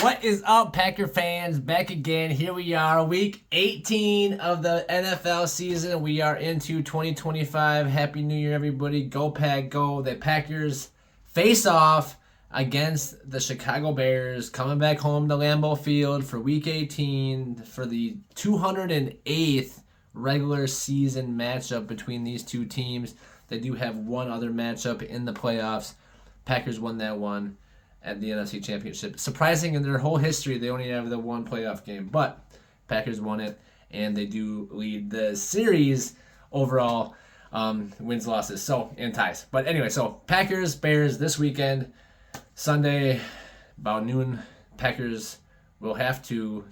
What is up, Packer fans? Back again. Here we are, week 18 of the NFL season. We are into 2025. Happy New Year, everybody. Go Pack, go. The Packers face off against the Chicago Bears, coming back home to Lambeau Field for week 18 for the 208th regular season matchup between these two teams. They do have one other matchup in the playoffs. Packers won that one at the NFC Championship. Surprising, in their whole history, they only have the one playoff game. But Packers won it, and they do lead the series overall, wins, losses, and ties. But anyway, so Packers, Bears this weekend, Sunday, about noon. Packers will have to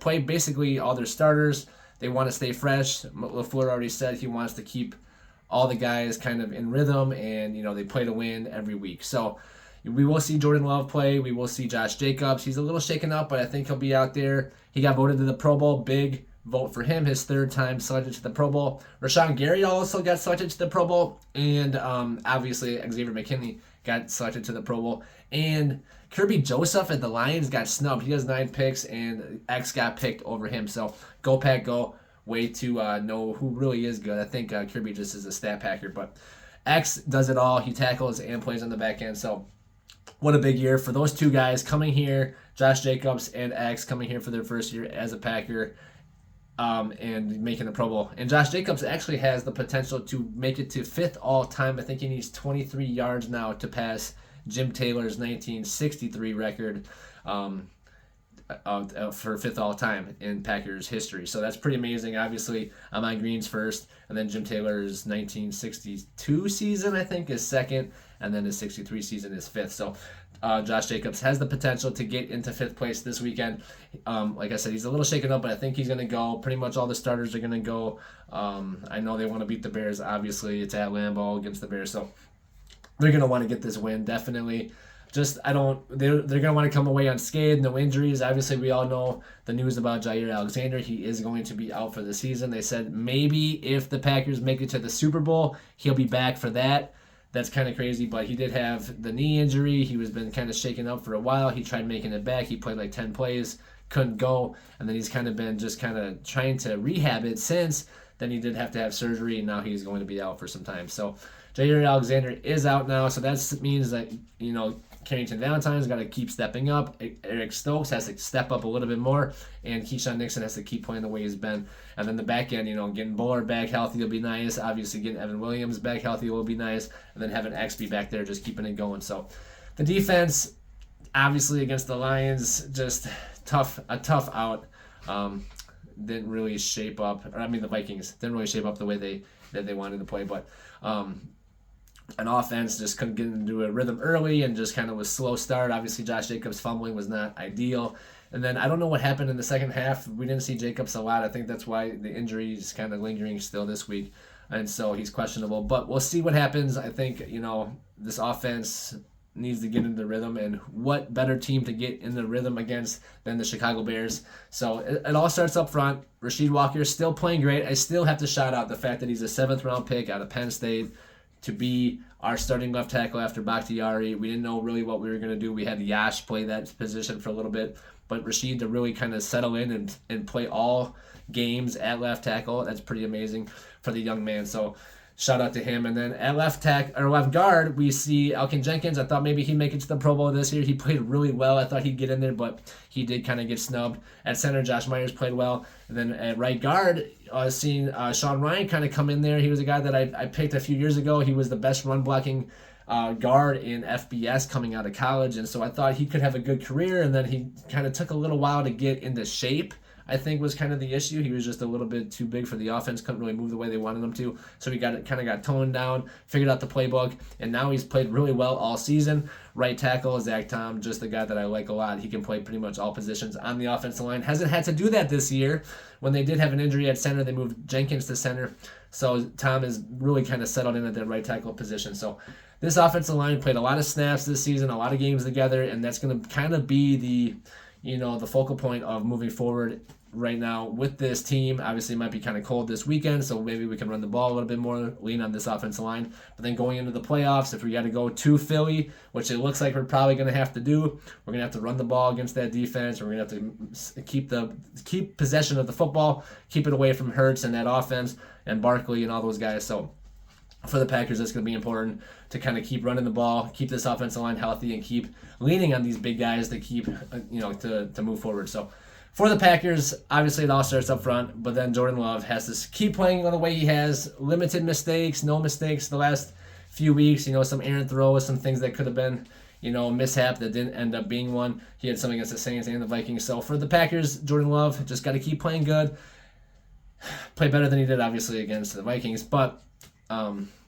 play basically all their starters. They want to stay fresh. LaFleur already said he wants to keep all the guys kind of in rhythm, and they play to win every week. So we will see Jordan Love play. We will see Josh Jacobs. He's a little shaken up, but I think he'll be out there. He got voted to the Pro Bowl. Big vote for him. His third time selected to the Pro Bowl. Rashawn Gary also got selected to the Pro Bowl. And obviously Xavier McKinney got selected to the Pro Bowl. And Kirby Joseph at the Lions got snubbed. He has 9 picks, and X got picked over him. So go Pack, go. Way to know who really is good. I think Kirby just is a stat packer, but X does it all. He tackles and plays on the back end. So what a big year for those two guys coming here, Josh Jacobs and X coming here for their first year as a Packer, and making the Pro Bowl. And Josh Jacobs actually has the potential to make it to 5th all-time. I think he needs 23 yards now to pass Jim Taylor's 1963 record for 5th all-time in Packers history. So that's pretty amazing. Obviously, Ahman Green's first, and then Jim Taylor's 1962 season, I think, is second, and then his 63 season is 5th. So Josh Jacobs has the potential to get into 5th place this weekend. Like I said, he's a little shaken up, but I think he's going to go. Pretty much all the starters are going to go. I know they want to beat the Bears. Obviously, it's at Lambeau against the Bears, so they're going to want to get this win, definitely. They're going to want to come away unscathed, no injuries. Obviously, we all know the news about Jair Alexander. He is going to be out for the season. They said maybe if the Packers make it to the Super Bowl, he'll be back for that. That's kind of crazy, but he did have the knee injury. He was been kind of shaken up for a while. He tried making it back. He played like 10 plays, couldn't go, and then he's kind of been just kind of trying to rehab it since. Then he did have to have surgery, and now he's going to be out for some time. So Jair Alexander is out now, so that means that, Carrington Valentine's got to keep stepping up. Eric Stokes has to step up a little bit more, and Keyshawn Nixon has to keep playing the way he's been. And then the back end, getting Bullard back healthy will be nice. Obviously, getting Evan Williams back healthy will be nice. And then having X be back there, just keeping it going. So the defense, obviously against the Lions, just a tough out. Didn't really shape up. The Vikings didn't really shape up the way that they wanted to play, but an offense just couldn't get into a rhythm early and just kind of was slow start. Obviously, Josh Jacobs fumbling was not ideal. And then I don't know what happened in the second half. We didn't see Jacobs a lot. I think that's why the injury is kind of lingering still this week. And so he's questionable. But we'll see what happens. I think, this offense needs to get into the rhythm, and what better team to get in the rhythm against than the Chicago Bears. So it all starts up front. Rasheed Walker is still playing great. I still have to shout out the fact that he's a 7th-round pick out of Penn State to be our starting left tackle after Bakhtiari. We didn't know really what we were going to do. We had Yash play that position for a little bit, but Rasheed to really kind of settle in and play all games at left tackle, that's pretty amazing for the young man. So shout out to him. And then at left guard, we see Elkin Jenkins. I thought maybe he'd make it to the Pro Bowl this year. He played really well. I thought he'd get in there, but he did kind of get snubbed. At center, Josh Myers played well. And then at right guard, seeing Sean Ryan kind of come in there. He was a guy that I picked a few years ago. He was the best run blocking guard in FBS coming out of college, and so I thought he could have a good career. And then he kind of took a little while to get into shape, I think, was kind of the issue. He was just a little bit too big for the offense, couldn't really move the way they wanted him to. So he got toned down, figured out the playbook, and now he's played really well all season. Right tackle, Zach Tom, just a guy that I like a lot. He can play pretty much all positions on the offensive line. Hasn't had to do that this year. When they did have an injury at center, they moved Jenkins to center. So Tom is really kind of settled in at that right tackle position. So this offensive line played a lot of snaps this season, a lot of games together, and that's going to kind of be the focal point of moving forward right now with this team. Obviously, it might be kind of cold this weekend, so maybe we can run the ball a little bit more, lean on this offensive line. But then going into the playoffs, if we got to go to Philly, which it looks like we're probably going to have to do, we're going to have to run the ball against that defense. We're going to have to keep possession of the football, keep it away from Hurts and that offense and Barkley and all those guys. So for the Packers, it's going to be important to kind of keep running the ball, keep this offensive line healthy, and keep leaning on these big guys to keep, to move forward. So for the Packers, obviously it all starts up front, but then Jordan Love has to keep playing the way he has. Limited mistakes, no mistakes the last few weeks. Some errant throws, some things that could have been, mishap that didn't end up being one. He had something against the Saints and the Vikings. So for the Packers, Jordan Love just got to keep playing good. Play better than he did, obviously, against the Vikings. But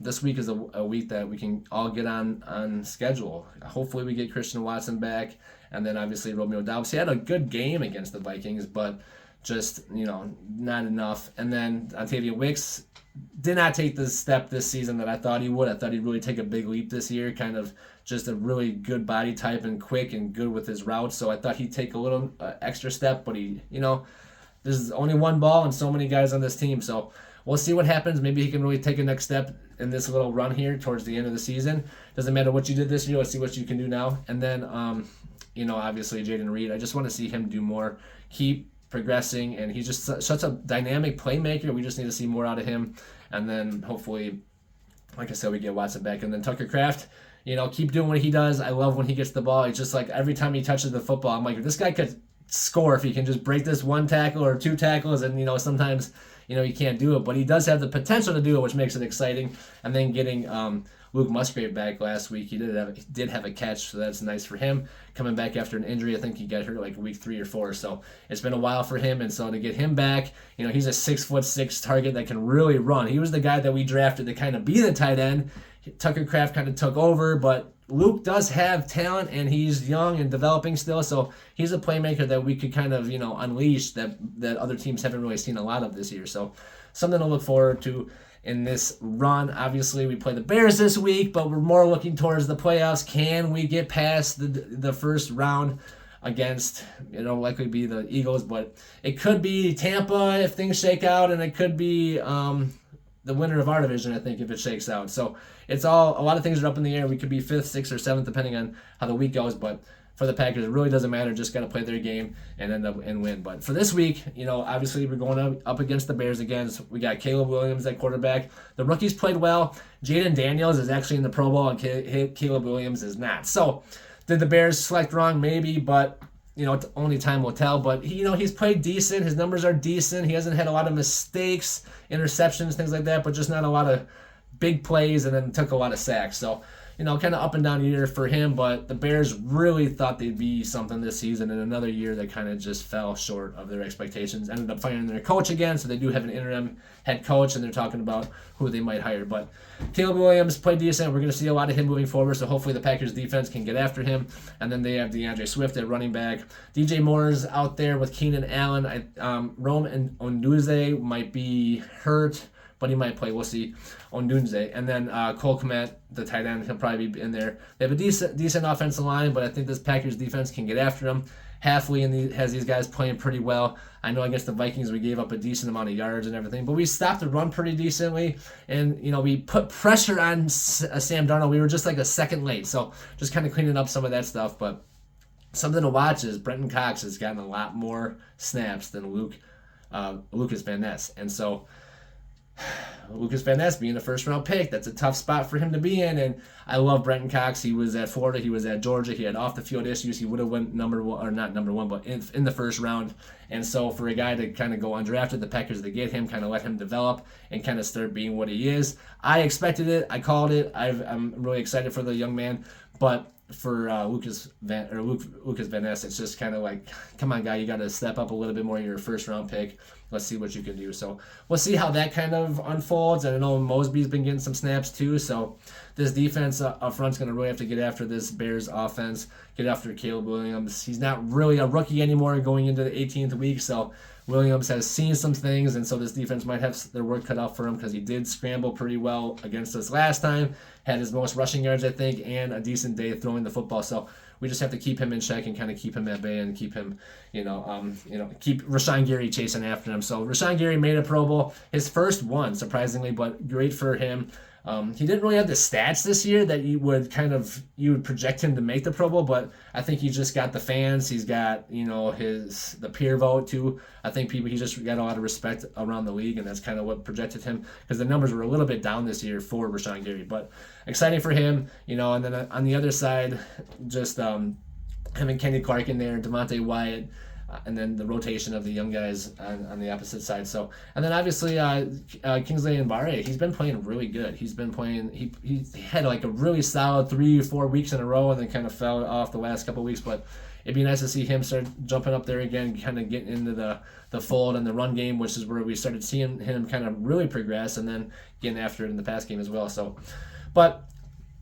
this week is a week that we can all get on schedule. Hopefully we get Christian Watson back, and then obviously Romeo Doubs. He had a good game against the Vikings, but just not enough. And then Ontavian Wicks did not take the step this season that I thought he would. I thought he'd really take a big leap this year, kind of just a really good body type and quick and good with his routes. So I thought he'd take a little extra step, but there's only one ball and so many guys on this team. So we'll see what happens. Maybe he can really take a next step in this little run here towards the end of the season. Doesn't matter what you did this year. Let's see what you can do now. And then, obviously Jaden Reed. I just want to see him do more, keep progressing, and he's just such a dynamic playmaker. We just need to see more out of him. And then hopefully, like I said, we get Watson back. And then Tucker Kraft, keep doing what he does. I love when he gets the ball. It's just like every time he touches the football, I'm like, this guy could score if he can just break this one tackle or two tackles. And, sometimes he can't do it, but he does have the potential to do it, which makes it exciting. And then getting Luke Musgrave back last week, he did have a catch, so that's nice for him. Coming back after an injury, I think he got hurt like week 3 or 4, so it's been a while for him. And so to get him back, he's a 6'6" target that can really run. He was the guy that we drafted to kind of be the tight end. Tucker Kraft kind of took over, but Luke does have talent, and he's young and developing still, so he's a playmaker that we could kind of, unleash that other teams haven't really seen a lot of this year. So something to look forward to in this run. Obviously, we play the Bears this week, but we're more looking towards the playoffs. Can we get past the first round against, likely be the Eagles, but it could be Tampa if things shake out, and it could be the winner of our division, I think, if it shakes out. So it's a lot of things are up in the air. We could be 5th, 6th, or 7th, depending on how the week goes, but for the Packers, it really doesn't matter. Just got to play their game and end up and win. But for this week, obviously we're going up against the Bears again. So we got Caleb Williams at quarterback. The rookies played well. Jaden Daniels is actually in the Pro Bowl, and Caleb Williams is not. So did the Bears select wrong? Maybe, but only time will tell. But he's played decent. His numbers are decent. He hasn't had a lot of mistakes, interceptions, things like that, but just not a lot of big plays, and then took a lot of sacks. So kind of up and down year for him, but the Bears really thought they'd be something this season, and another year that kind of just fell short of their expectations. Ended up firing their coach again, so they do have an interim head coach, and they're talking about who they might hire. But Caleb Williams played decent. We're going to see a lot of him moving forward, so hopefully the Packers defense can get after him. And then they have DeAndre Swift at running back. DJ Moore's out there with Keenan Allen. Rome and Onduze might be hurt, but he might play. We'll see on Doomsday. And then Cole Kmet, the tight end, he'll probably be in there. They have a decent offensive line, but I think this Packers defense can get after him. Hafley has these guys playing pretty well. I know against the Vikings we gave up a decent amount of yards and everything, but we stopped the run pretty decently, and we put pressure on Sam Darnold. We were just like a second late, so just kind of cleaning up some of that stuff. But something to watch is Brenton Cox has gotten a lot more snaps than Lucas Van Ness, and so Lucas Van Ness being the first round pick, that's a tough spot for him to be in. And I love Brenton Cox. He was at Florida, he was at Georgia, he had off the field issues. He would have went number one, or not number one, but in the first round. And so for a guy to kind of go undrafted, the Packers to get him, kind of let him develop and kind of start being what he is. I expected it, I called it. I'm really excited for the young man, but for Lucas Van Ness, it's just kind of like, come on, guy, you got to step up a little bit more. You're a first round pick. Let's see what you can do. So we'll see how that kind of unfolds. And I know Mosby's been getting some snaps too. So this defense up front's going to really have to get after this Bears offense, get after Caleb Williams. He's not really a rookie anymore going into the 18th week. So Williams has seen some things, and so this defense might have their work cut out for him because he did scramble pretty well against us last time, had his most rushing yards, I think, and a decent day throwing the football. So we just have to keep him in check and kind of keep him at bay and keep him, keep Rashawn Gary chasing after him. So Rashawn Gary made a Pro Bowl, his first one, surprisingly, but great for him. He didn't really have the stats this year that you would project him to make the Pro Bowl, but I think he just got the fans. He's got the peer vote too. I think he just got a lot of respect around the league, and that's kind of what projected him because the numbers were a little bit down this year for Rashawn Gary. But exciting for him, and then on the other side, just having Kenny Clark in there, Devontae Wyatt. And then the rotation of the young guys on the opposite side. So, and then obviously Kingsley Mbare, he's been playing really good. He's been playing. He had like a really solid 3 or 4 weeks in a row, and then kind of fell off the last couple of weeks. But it'd be nice to see him start jumping up there again, kind of getting into the fold and the run game, which is where we started seeing him kind of really progress, and then getting after it in the pass game as well. So, but.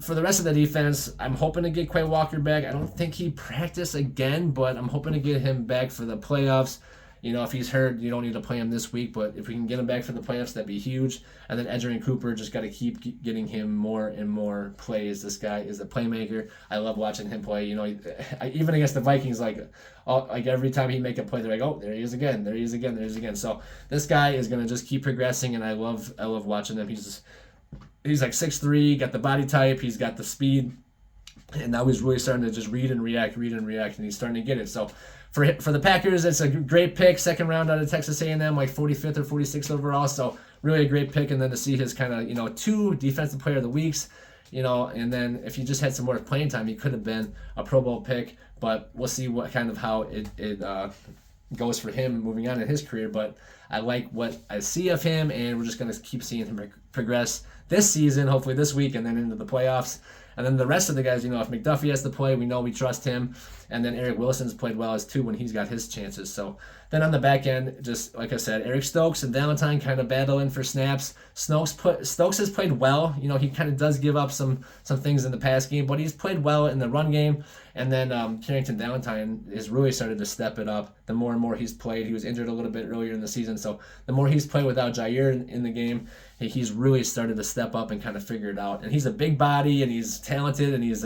For the rest of the defense, I'm hoping to get Quay Walker back. I don't think he practiced again, but I'm hoping to get him back for the playoffs. If he's hurt, you don't need to play him this week, but if we can get him back for the playoffs, that'd be huge. And then Edgerrin Cooper, just got to keep getting him more and more plays. This guy is a playmaker. I love watching him play. Even against the Vikings, like every time he make a play, they're like, oh, there he is again, there he is again, there he is again. So this guy is going to just keep progressing, and I love watching him. He's like 6'3", got the body type, he's got the speed, and now he's really starting to just read and react, and he's starting to get it. So for the Packers, it's a great pick, second round out of Texas A&M, like 45th or 46th overall, so really a great pick. And then to see his kind of, 2 defensive player of the weeks, and then if he just had some more playing time, he could have been a Pro Bowl pick, but we'll see what kind of how it goes for him moving on in his career. But I like what I see of him, and we're just going to keep seeing him progress this season, hopefully this week, and then into the playoffs. And then the rest of the guys, if McDuffie has to play, we know we trust him. And then Eric Wilson's played well as too when he's got his chances. So then on the back end, just like I said, Eric Stokes and Valentine kind of battling for snaps. Stokes has played well. He kind of does give up some things in the pass game, but he's played well in the run game. And then Carrington Valentine has really started to step it up the more and more he's played. He was injured a little bit earlier in the season, so the more he's played without Jair in the game, he's really started to step up and kind of figure it out. And he's a big body, and he's talented, and he's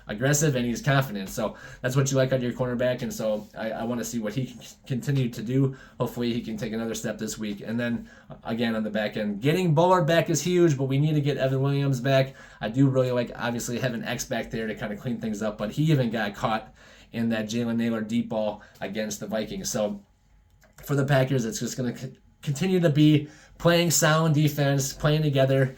aggressive, and he's confident. So that's what you like out of your cornerback, and so I want to see what he can continue to do. Hopefully he can take another step this week. And then again on the back end, getting Bullard back is huge, but we need to get Evan Williams back. I do really like obviously having X back there to kind of clean things up, but he even got caught in that Jalen Naylor deep ball against the Vikings. So for the Packers, it's just going to continue to be playing sound defense, playing together.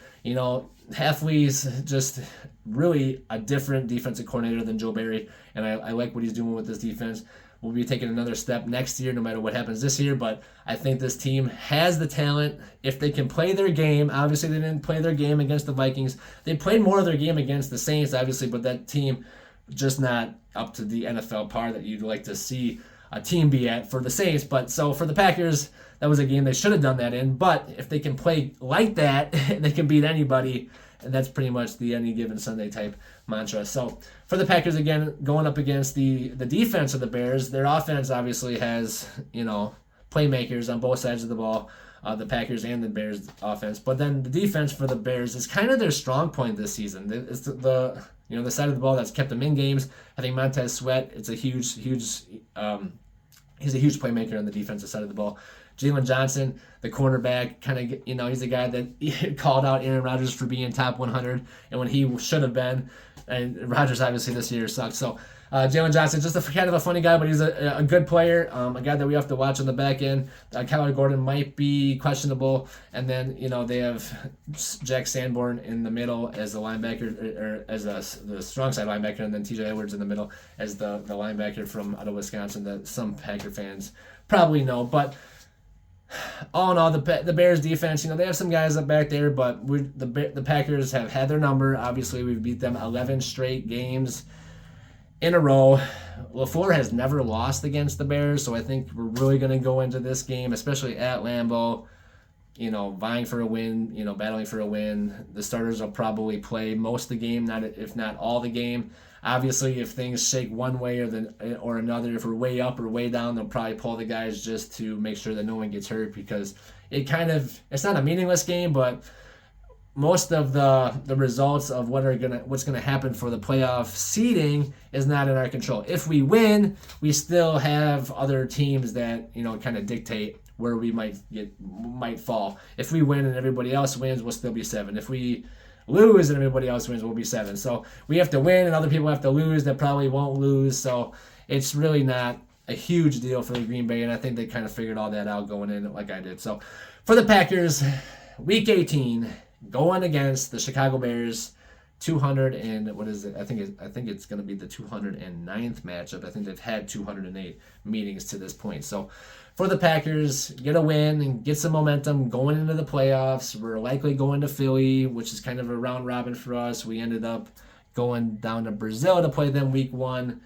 Halfley's just really a different defensive coordinator than Joe Barry, and I like what he's doing with this defense. We'll be taking another step next year, no matter what happens this year, but I think this team has the talent. If they can play their game, obviously they didn't play their game against the Vikings. They played more of their game against the Saints, obviously, but that team just not up to the NFL par that you'd like to see a team be at for the Saints. But so for the Packers, that was a game they should have done that in. But if they can play like that, they can beat anybody. And that's pretty much the any given Sunday type mantra. So for the Packers, again, going up against the defense of the Bears, their offense obviously has, playmakers on both sides of the ball, the Packers and the Bears offense. But then the defense for the Bears is kind of their strong point this season. It's the side of the ball that's kept them in games. I think Montez Sweat, he's a huge playmaker on the defensive side of the ball. Jalen Johnson, the cornerback, he's a guy that called out Aaron Rodgers for being top 100, and when he should have been, and Rodgers obviously this year sucks. So Jalen Johnson, just kind of a funny guy, but he's a good player, a guy that we have to watch on the back end. Kyler Gordon might be questionable, and then they have Jack Sanborn in the middle as the linebacker, or as the strong side linebacker, and then TJ Edwards in the middle as the linebacker from out of Wisconsin that some Packer fans probably know. But all in all, the Bears defense, they have some guys up back there, but the Packers have had their number. Obviously, we've beat them 11 straight games in a row. LaFleur has never lost against the Bears, so I think we're really going to go into this game, especially at Lambeau, vying for a win, battling for a win. The starters will probably play most of the game, if not all the game. Obviously, if things shake one way or another, if we're way up or way down, they'll probably pull the guys just to make sure that no one gets hurt, because it's not a meaningless game, but most of the results of what's gonna happen for the playoff seeding is not in our control. If we win, we still have other teams that kind of dictate where we might fall. If we win and everybody else wins, we'll still be 7. If we lose and everybody else wins, we'll be 7. So we have to win and other people have to lose that probably won't lose. So it's really not a huge deal for Green Bay, and I think they kind of figured all that out going in like I did. So for the Packers, Week 18, going against the Chicago Bears, 200 and what is it? I think it's going to be the 209th matchup. I think they've had 208 meetings to this point. So for the Packers, get a win and get some momentum going into the playoffs. We're likely going to Philly, which is kind of a round robin for us. We ended up going down to Brazil to play them week 1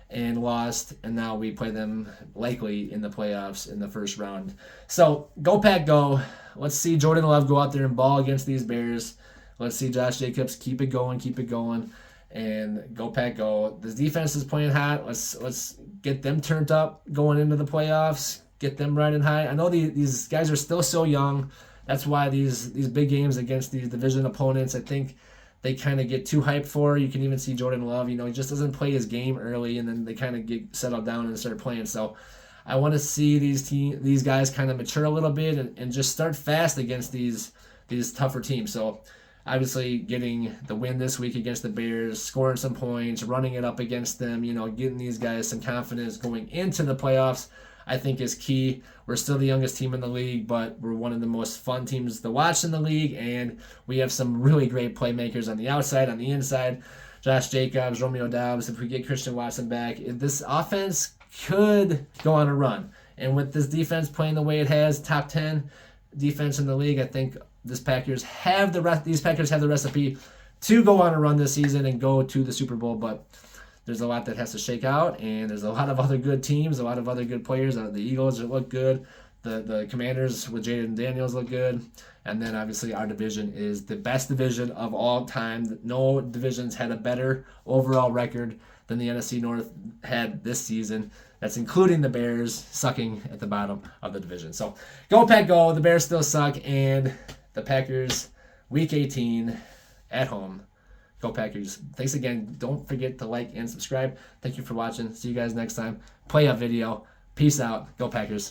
and lost, and now we play them likely in the playoffs in the first round. So go Pack, go. Let's see Jordan Love go out there and ball against these Bears. Let's see Josh Jacobs keep it going, and go Pack, go. This defense is playing hot. Let's get them turned up going into the playoffs. Get them riding high. I know these guys are still so young. That's why these big games against these division opponents, I think they kind of get too hyped for. You can even see Jordan Love, he just doesn't play his game early, and then they kind of get settled down and start playing. So I want to see these guys kind of mature a little bit and just start fast against these tougher teams. So obviously getting the win this week against the Bears, scoring some points, running it up against them, getting these guys some confidence going into the playoffs, I think is key. We're still the youngest team in the league, but we're one of the most fun teams to watch in the league, and we have some really great playmakers on the outside, on the inside. Josh Jacobs, Romeo Doubs, if we get Christian Watson back, this offense could go on a run. And with this defense playing the way it has, top 10 defense in the league, I think these Packers have the recipe to go on a run this season and go to the Super Bowl, but there's a lot that has to shake out, and there's a lot of other good teams, a lot of other good players. The Eagles look good. The Commanders with Jaden Daniels look good. And then obviously our division is the best division of all time. No divisions had a better overall record than the NFC North had this season. That's including the Bears sucking at the bottom of the division. So go Pack, go. The Bears still suck, and the Packers, Week 18 at home. Go Packers. Thanks again. Don't forget to like and subscribe. Thank you for watching. See you guys next time. Play a video. Peace out. Go Packers.